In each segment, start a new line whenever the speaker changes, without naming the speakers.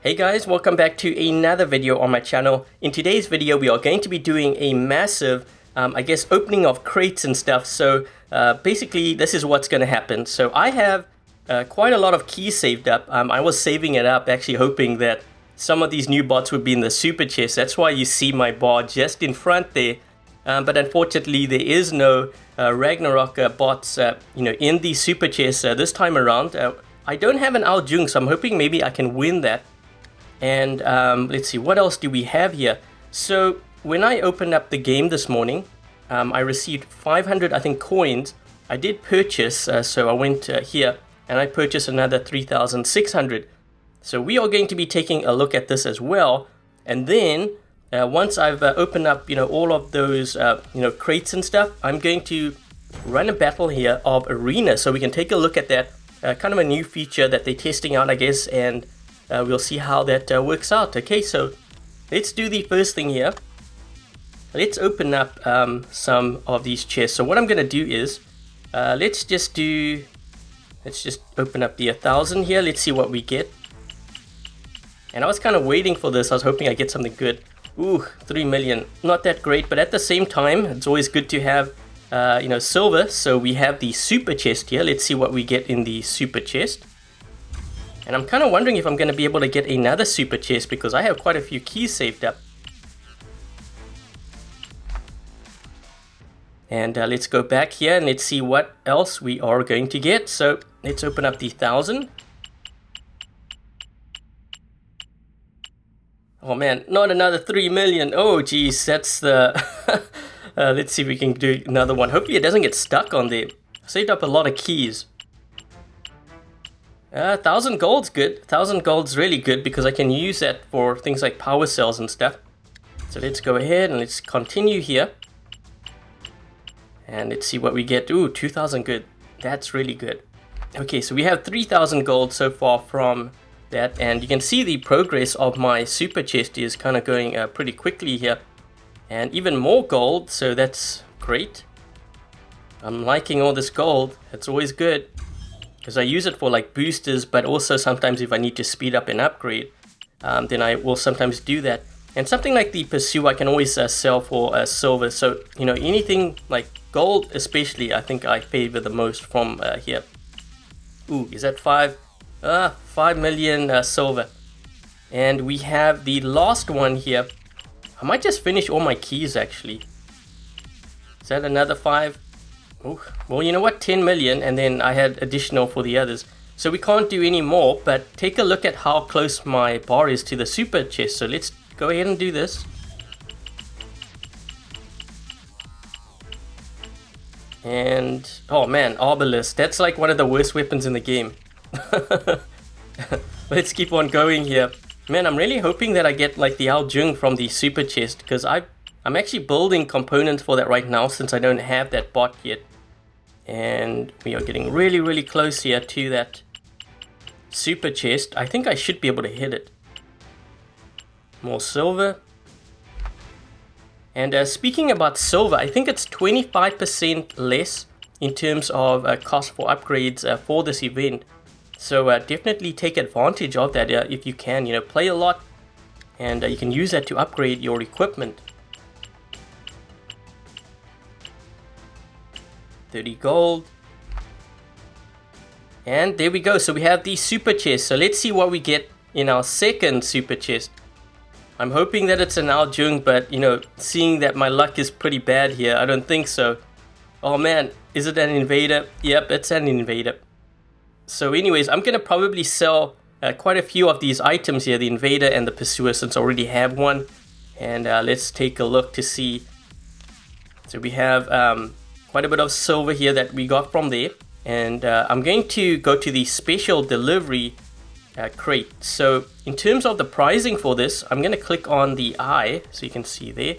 Hey guys, welcome back to another video on my channel. In today's video, we are going to be doing a massive, opening of crates and stuff. So basically, this is what's going to happen. So I have quite a lot of keys saved up. I was saving it up, actually hoping that some of these new bots would be in the super chest. That's why you see my bar just in front there. But unfortunately, there is no Ragnarok bots, in the super chest this time around. I don't have an Aljung, so I'm hoping maybe I can win that. And let's see, what else do we have here? So when I opened up the game this morning, I received 500, I think, coins. I did purchase, so I went here and I purchased another 3,600. So we are going to be taking a look at this as well. And then once I've opened up, all of those, crates and stuff, I'm going to run a battle here of Arena. So we can take a look at that, kind of a new feature that they're testing out, I guess, and we'll see how that works out. Okay, so let's do the first thing here. Let's open up some of these chests. So what I'm going to do is, let's just open up the 1,000 here. Let's see what we get. And I was kind of waiting for this. I was hoping I'd get something good. Ooh, 3 million. Not that great, but at the same time, it's always good to have, silver. So we have the super chest here. Let's see what we get in the super chest. And I'm kind of wondering if I'm going to be able to get another super chest because I have quite a few keys saved up. And let's go back here and let's see what else we are going to get. So let's open up the 1,000. Oh man, not another 3 million. Oh geez, that's the... let's see if we can do another one. Hopefully it doesn't get stuck on there. I saved up a lot of keys. 1,000 gold's good. 1,000 gold's really good because I can use that for things like power cells and stuff. So let's go ahead and let's continue here. And let's see what we get. Ooh, 2,000 good. That's really good. Okay, so we have 3,000 gold so far from that. And you can see the progress of my super chest is kind of going pretty quickly here. And even more gold, so that's great. I'm liking all this gold. It's always good. Because I use it for like boosters, but also sometimes if I need to speed up an upgrade, then I will sometimes do that. And something like the Pursue I can always sell for silver. So, anything like gold especially, I think I favor the most from here. Ooh, is that 5? 5 million silver. And we have the last one here. I might just finish all my keys actually. Is that another 5? Ooh, well, you know what, 10 million, and then I had additional for the others. So we can't do any more, but take a look at how close my bar is to the super chest. So let's go ahead and do this. And, oh man, Arbalist. That's like one of the worst weapons in the game. Let's keep on going here. Man, I'm really hoping that I get like the Aljung from the super chest, because I'm actually building components for that right now since I don't have that bot yet. And we are getting really, really close here to that super chest. I think I should be able to hit it. More silver. And speaking about silver, I think it's 25% less in terms of cost for upgrades for this event. So definitely take advantage of that if you can. Play a lot and you can use that to upgrade your equipment. 30 gold. And there we go. So we have the super chest. So let's see what we get in our second super chest. I'm hoping that it's an Aljung, but seeing that my luck is pretty bad here, I don't think so. Oh man, is it an invader? Yep, it's an invader. So anyways, I'm gonna probably sell quite a few of these items here, the invader and the pursuer, since I already have one. And let's take a look to see. So we have quite a bit of silver here that we got from there, and I'm going to go to the special delivery crate. So in terms of the pricing for this, I'm going to click on the eye so you can see there.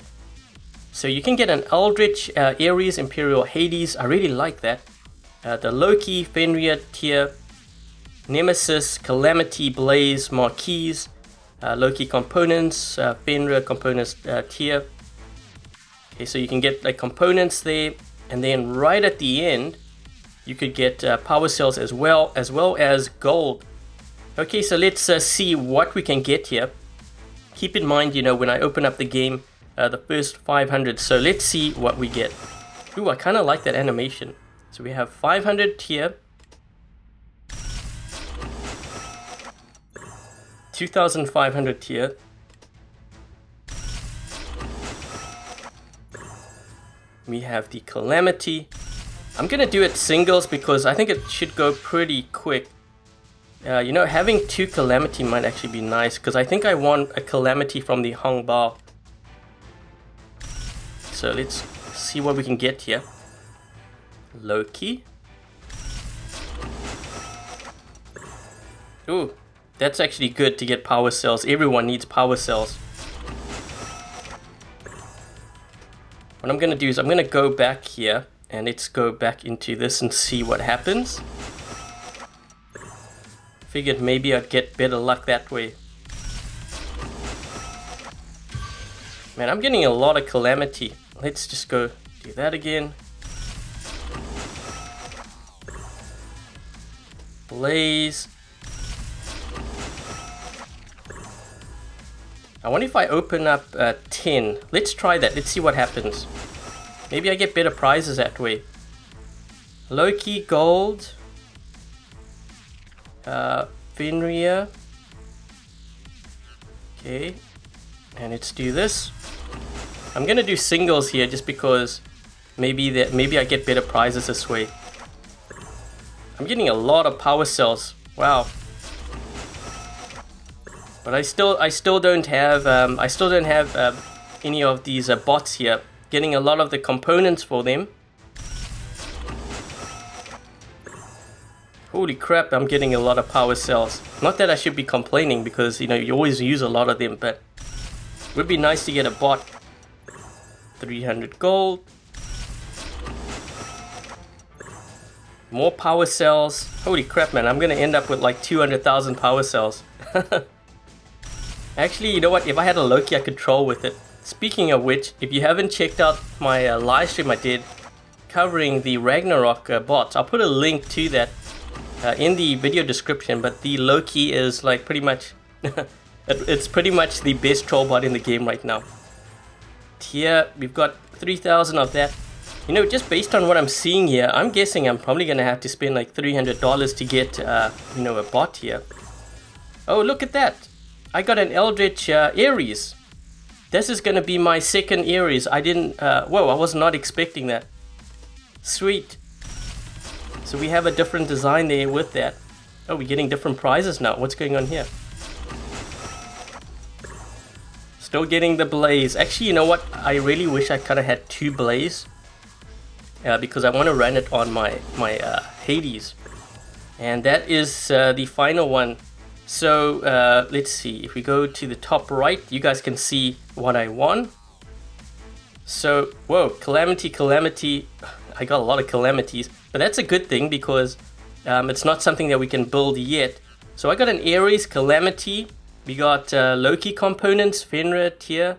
So you can get an Eldritch, Ares, Imperial, Hades. I really like that. The Loki, Fenrir tier, Nemesis, Calamity, Blaze, Marquise, Loki components, Fenrir components tier. Okay, so you can get like components there. And then right at the end, you could get power cells as well as gold. Okay, so let's see what we can get here. Keep in mind, you know, when I open up the game, the first 500. So let's see what we get. Ooh, I kind of like that animation. So we have 500 here. 2,500 here. We have the Calamity. I'm gonna do it singles because I think it should go pretty quick. You know, having 2 Calamity might actually be nice because I think I want a Calamity from the Hong Bao. So let's see what we can get here. Loki. Ooh, that's actually good to get power cells. Everyone needs power cells. What I'm gonna do is I'm gonna go back here and let's go back into this and see what happens. Figured maybe I'd get better luck that way. Man, I'm getting a lot of Calamity. Let's just go do that again. Blaze. I wonder if I open up 10. Let's try that. Let's see what happens. Maybe I get better prizes that way. Loki, gold. Fenrir. Okay. And let's do this. I'm gonna do singles here just because maybe I get better prizes this way. I'm getting a lot of power cells. Wow. But I still don't have any of these bots here. Getting a lot of the components for them. Holy crap, I'm getting a lot of power cells. Not that I should be complaining because, you know, you always use a lot of them, but it would be nice to get a bot. 300 gold. More power cells. Holy crap, man, I'm gonna end up with like 200,000 power cells. Actually, you know what? If I had a Loki, I could troll with it. Speaking of which, if you haven't checked out my live stream I did covering the Ragnarok bots, I'll put a link to that in the video description. But the Loki is like pretty much, it's pretty much the best troll bot in the game right now. Here, we've got 3,000 of that. You know, just based on what I'm seeing here, I'm guessing I'm probably going to have to spend like $300 to get, you know, a bot here. Oh, look at that. I got an Eldritch Ares. This is going to be my second Ares. I didn't, whoa, I was not expecting that. Sweet. So we have a different design there with that. Oh, we're getting different prizes now. What's going on here? Still getting the Blaze. Actually, you know what? I really wish I kind of had 2 Blaze. Because I want to run it on my Hades. And that is the final one. So let's see. If we go to the top right, you guys can see what I won. So, whoa, Calamity. I got a lot of Calamities. But that's a good thing because it's not something that we can build yet. So I got an Ares, Calamity. We got Loki components, Fenrir here.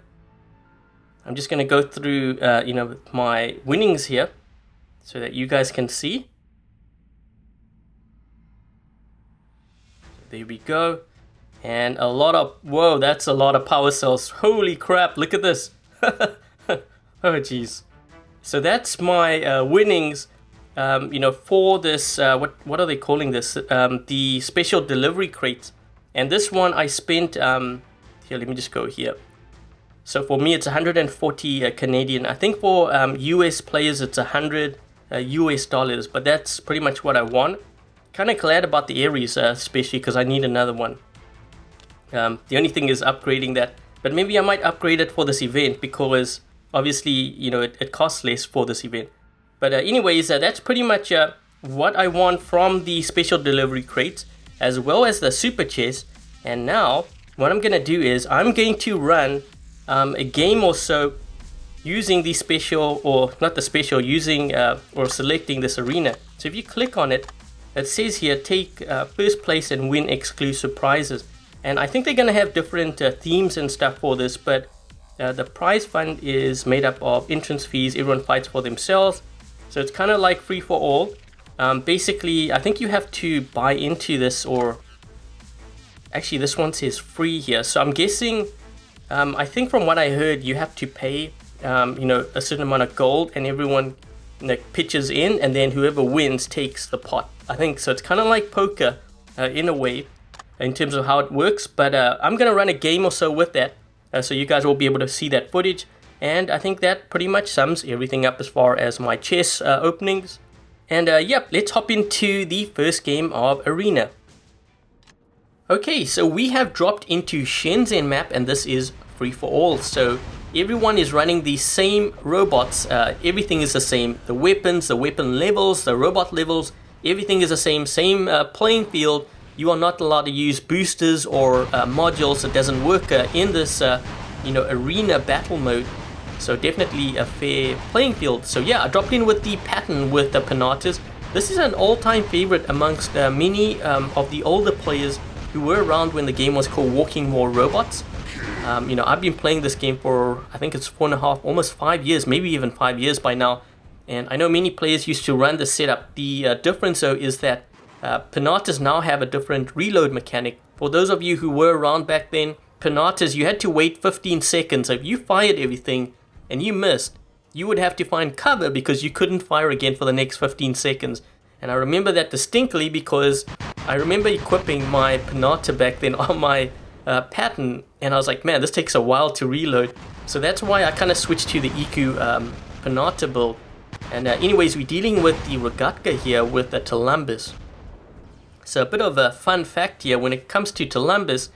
I'm just going to go through, you know, my winnings here so that you guys can see. There we go. And a lot of, whoa, that's a lot of power cells. Holy crap, look at this. Oh, jeez. So that's my winnings, you know, for this, what are they calling this? The special delivery crates. And this one I spent, here, let me just go here. So for me, it's 140 Canadian. I think for US players, it's 100 US dollars. But that's pretty much what I won. Kind of glad about the Ares, especially because I need another one. The only thing is upgrading that. But maybe I might upgrade it for this event because obviously, you know, it costs less for this event. But anyways, that's pretty much what I want from the special delivery crates, as well as the super chest. And now what I'm gonna do is I'm going to run a game or so using the special, or not the special, using or selecting this arena. So if you click on it, it says here take first place and win exclusive prizes. And I think they're gonna have different themes and stuff for this, but the prize fund is made up of entrance fees. Everyone fights for themselves, so it's kind of like free for all. Basically, I think you have to buy into this, or Actually, this one says free here. So I'm guessing, I think from what I heard, you have to pay, you know, a certain amount of gold, and everyone, like, pitches in, and then whoever wins takes the pot. I think so. It's kind of like poker in a way, in terms of how it works. But I'm gonna run a game or so with that, so you guys will be able to see that footage. And I think that pretty much sums everything up as far as my chess openings. And yep, let's hop into the first game of Arena. Okay, so we have dropped into Shenzhen map, and this is free for all. So everyone is running the same robots. Everything is the same. The weapons, the weapon levels, the robot levels, everything is the same. Same playing field. You are not allowed to use boosters or modules. It doesn't work in this, you know, arena battle mode. So definitely a fair playing field. So yeah, I dropped in with the pattern with the Pinatas. This is an all-time favorite amongst many of the older players who were around when the game was called Walking War Robots. You know, I've been playing this game for, I think it's 4.5, almost 5 years, maybe even 5 years by now. And I know many players used to run the setup. The difference though is that Pinatas now have a different reload mechanic. For those of you who were around back then, Pinatas, you had to wait 15 seconds. So if you fired everything and you missed, you would have to find cover because you couldn't fire again for the next 15 seconds. And I remember that distinctly because I remember equipping my Pinata back then on my pattern, and I was like, man, this takes a while to reload. So that's why I kind of switched to the Iku Pinata build. And anyways, we're dealing with the Rogatka here with the Tulumbus. So a bit of a fun fact here, when it comes to Tulumbus,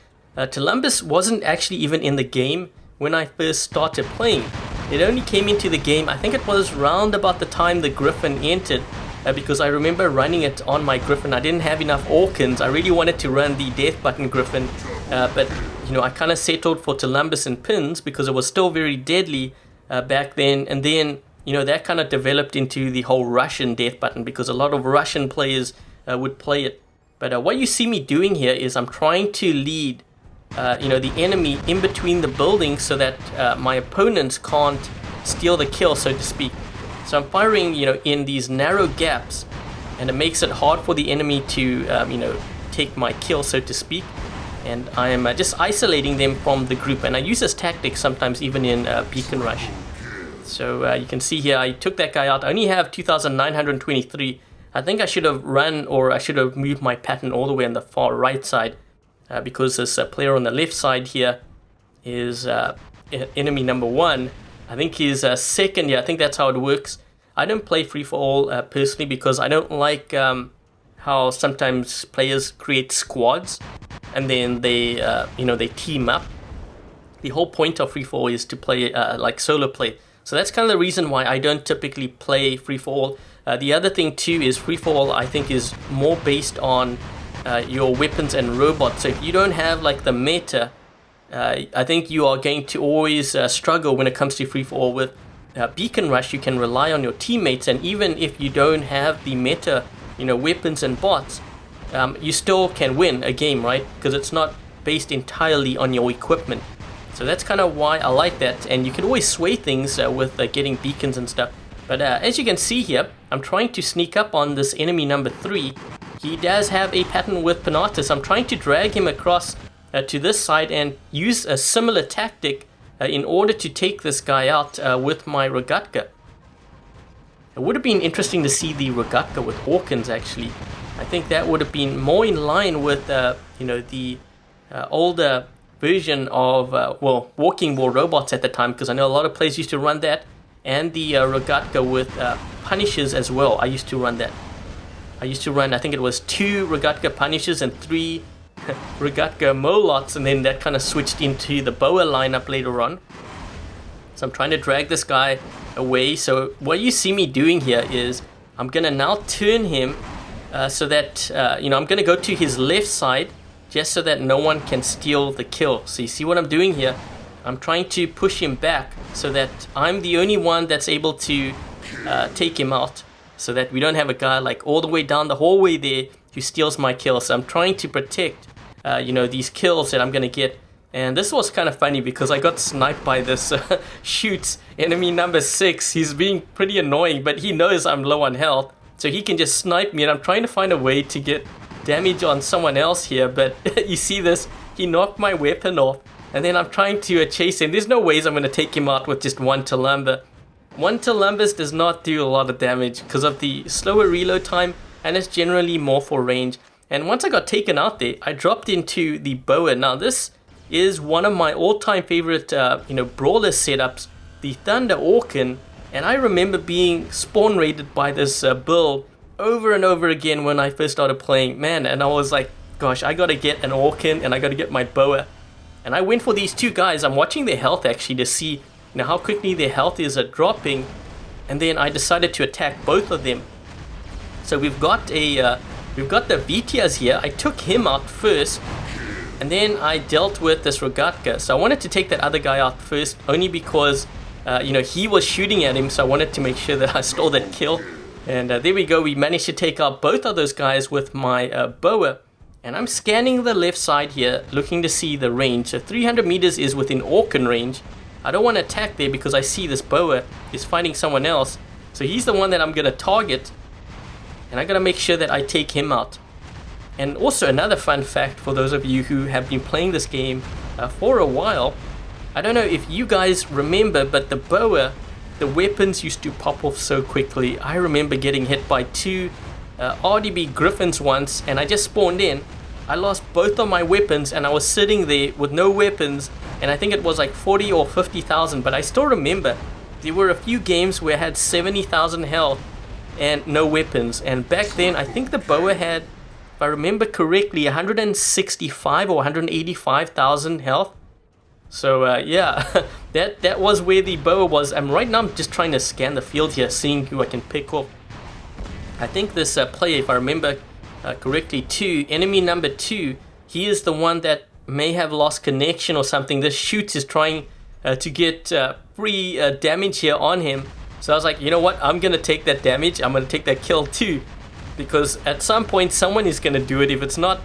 Tulumbus wasn't actually even in the game when I first started playing. It only came into the game, I think it was round about the time the Griffin entered, because I remember running it on my Griffin. I didn't have enough Orkans. I really wanted to run the Death Button Griffin, but you know, I kind of settled for Tulumbus and Pins because it was still very deadly back then. And then, you know, that kind of developed into the whole Russian Death Button because a lot of Russian players would play it. But what you see me doing here is I'm trying to lead, you know, the enemy in between the buildings so that my opponents can't steal the kill, so to speak. So I'm firing, you know, in these narrow gaps, and it makes it hard for the enemy to, you know, take my kill, so to speak. And I am just isolating them from the group, and I use this tactic sometimes even in Beacon Rush. So you can see here, I took that guy out. I only have 2,923. I think I should have run, or I should have moved my pattern all the way on the far right side, because this player on the left side here is enemy number 1. I think he's second. Yeah, I think that's how it works. I don't play free-for-all personally because I don't like how sometimes players create squads and then they, you know, they team up. The whole point of free-for-all is to play like solo play. So that's kind of the reason why I don't typically play free-for-all. The other thing too is free-for-all, I think, is more based on your weapons and robots. So if you don't have like the meta, I think you are going to always struggle when it comes to free-for-all. With Beacon Rush, you can rely on your teammates, and even if you don't have the meta, you know, weapons and bots, you still can win a game, right? Because it's not based entirely on your equipment. So that's kind of why I like that, and you can always sway things with getting beacons and stuff. But as you can see here, I'm trying to sneak up on this enemy number 3. He does have a pattern with Pinatas. I'm trying to drag him across to this side and use a similar tactic in order to take this guy out with my Rogatka. It would have been interesting to see the Rogatka with Orkans actually. I think that would have been more in line with you know, the older version of well, Walking War Robots at the time, because I know a lot of players used to run that, and the Rogatka with Punishers as well. I used to run that. I used to run, I think it was 2 Rogatka Punishers and 3 Rogatka Molots, and then that kind of switched into the Boa lineup later on. So I'm trying to drag this guy away. So what you see me doing here is I'm gonna now turn him so that you know, I'm gonna go to his left side just so that no one can steal the kill. So you see what I'm doing here? I'm trying to push him back so that I'm the only one that's able to take him out, so that we don't have a guy like all the way down the hallway there who steals my kill. So I'm trying to protect you know, these kills that I'm gonna get. And this was kind of funny because I got sniped by this shoots enemy number 6. He's being pretty annoying, but he knows I'm low on health, so he can just snipe me, and I'm trying to find a way to get damage on someone else here, but you see this, he knocked my weapon off, and then I'm trying to chase him. There's no ways I'm going to take him out with just one Tulumba. One Tulumbas does not do a lot of damage because of the slower reload time, and it's generally more for range. And once I got taken out there, I dropped into the Boa. Now this is one of my all-time favorite brawler setups, the Thunder Orkin, and I remember being spawn raided by this build over and over again when I first started playing, man, and I was like, gosh, I gotta get an Orkin and I gotta get my Boa. And I went for these two guys. I'm watching their health actually to see how quickly their health is dropping, and then I decided to attack both of them. So we've got the Vitias here. I took him out first, and then I dealt with this Rogatka. So I wanted to take that other guy out first, only because he was shooting at him, so I wanted to make sure that I stole that kill. And there we go, we managed to take out both of those guys with my Boa. And I'm scanning the left side here, looking to see the range. So 300 meters is within Orkin range. I don't want to attack there because I see this Boa is fighting someone else. So he's the one that I'm going to target. And I got to make sure that I take him out. And also another fun fact for those of you who have been playing this game for a while. I don't know if you guys remember, but the Boa, the weapons used to pop off so quickly. I remember getting hit by two RDB Griffins once, and I just spawned in. I lost both of my weapons, and I was sitting there with no weapons, and I think it was like 40 or 50,000, but I still remember there were a few games where I had 70,000 health and no weapons. And back then, I think the Boa had, if I remember correctly, 165 or 185,000 health. So yeah, that was where the Boa was. And right now I'm just trying to scan the field here, seeing who I can pick off. I think this player, if I remember correctly, enemy number 2, he is the one that may have lost connection or something. This Shoots is trying to get free damage here on him. So I was like, you know what, I'm going to take that damage. I'm going to take that kill too, because at some point someone is going to do it. If it's not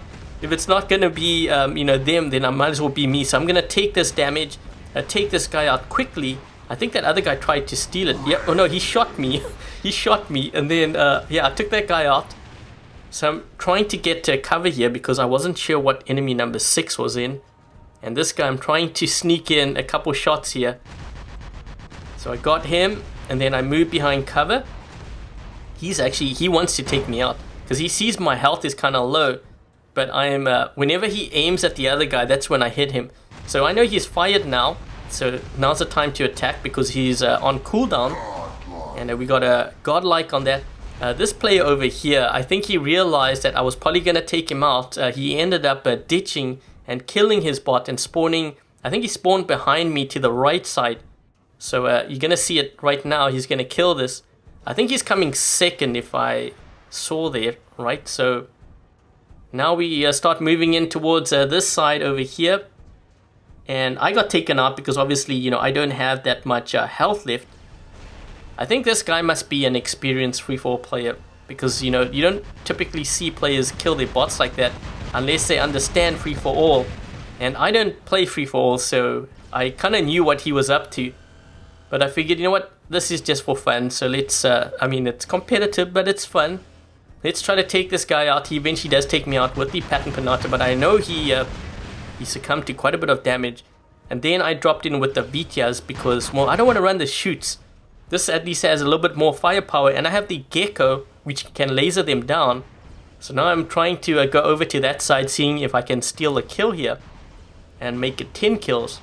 going to be them, then I might as well be me. So I'm going to take this damage, take this guy out quickly. I think that other guy tried to steal it. Yeah, oh no, he shot me. He shot me, and then I took that guy out. So I'm trying to get to cover here because I wasn't sure what enemy number 6 was in. And this guy, I'm trying to sneak in a couple shots here. So I got him, and then I moved behind cover. He wants to take me out because he sees my health is kind of low. But I am, whenever he aims at the other guy, that's when I hit him. So I know he's fired now. So now's the time to attack because he's on cooldown. And we got a godlike on that. This player over here, I think he realized that I was probably going to take him out. He ended up ditching and killing his bot and spawning. I think he spawned behind me to the right side. So you're going to see it right now. He's going to kill this. I think he's coming second if I saw there, right? So now we start moving in towards this side over here. And I got taken out because obviously, I don't have that much health left. I think this guy must be an experienced free-for-all player because, you don't typically see players kill their bots like that unless they understand free-for-all. And I don't play free-for-all, so I kind of knew what he was up to. But I figured, you know what, this is just for fun, so let's, it's competitive, but it's fun. Let's try to take this guy out. He eventually does take me out with the Pattern Pinata, but I know he succumbed to quite a bit of damage. And then I dropped in with the Vitias because, well, I don't want to run the Shoots. This at least has a little bit more firepower, and I have the Gecko, which can laser them down. So now I'm trying to go over to that side, seeing if I can steal a kill here and make it 10 kills.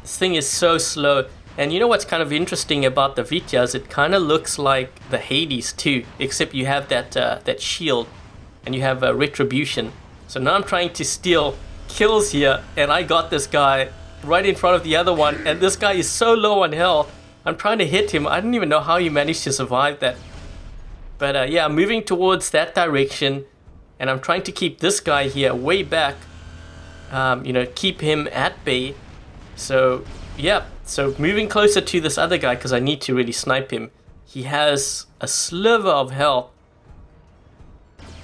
This thing is so slow. And you know what's kind of interesting about the Vitias? It kind of looks like the Hades too, except you have that shield and you have Retribution. So now I'm trying to steal kills here, and I got this guy right in front of the other one, and this guy is so low on health. I'm trying to hit him. I don't even know how he managed to survive that. But yeah, I'm moving towards that direction, and I'm trying to keep this guy here way back. Keep him at bay. So yeah, so moving closer to this other guy because I need to really snipe him. He has a sliver of health.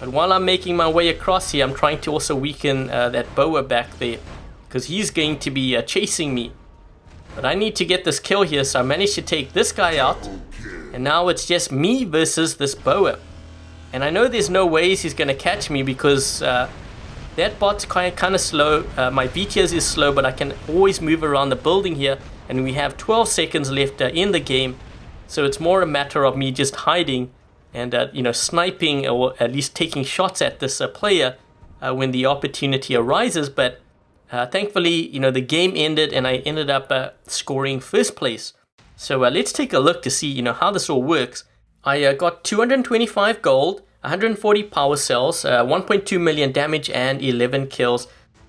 But while I'm making my way across here, I'm trying to also weaken that Boa back there, because he's going to be chasing me. But I need to get this kill here, so I managed to take this guy out. And now it's just me versus this Boa. And I know there's no ways he's going to catch me because that bot's kind of slow. My VTS is slow, but I can always move around the building here. And we have 12 seconds left in the game. So it's more a matter of me just hiding and, you know, sniping or at least taking shots at this player when the opportunity arises. But thankfully, you know, the game ended and I ended up scoring first place. So let's take a look to see, you know, how this all works. I got 225 gold, 140 power cells, 1.2 million damage, and 11 kills.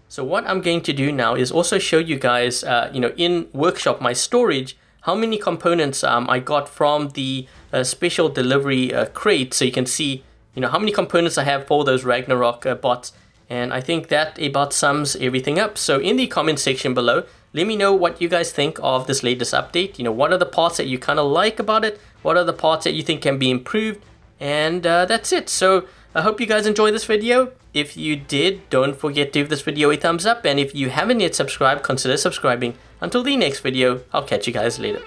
So what I'm going to do now is also show you guys, you know, in Workshop, my storage, how many components I got from the special delivery crate. So you can see, you know, how many components I have for those Ragnarok bots. And I think that about sums everything up. So in the comment section below, let me know what you guys think of this latest update. You know, what are the parts that you kind of like about it? What are the parts that you think can be improved? And that's it. So I hope you guys enjoyed this video. If you did, don't forget to give this video a thumbs up. And if you haven't yet subscribed, consider subscribing. Until the next video, I'll catch you guys later.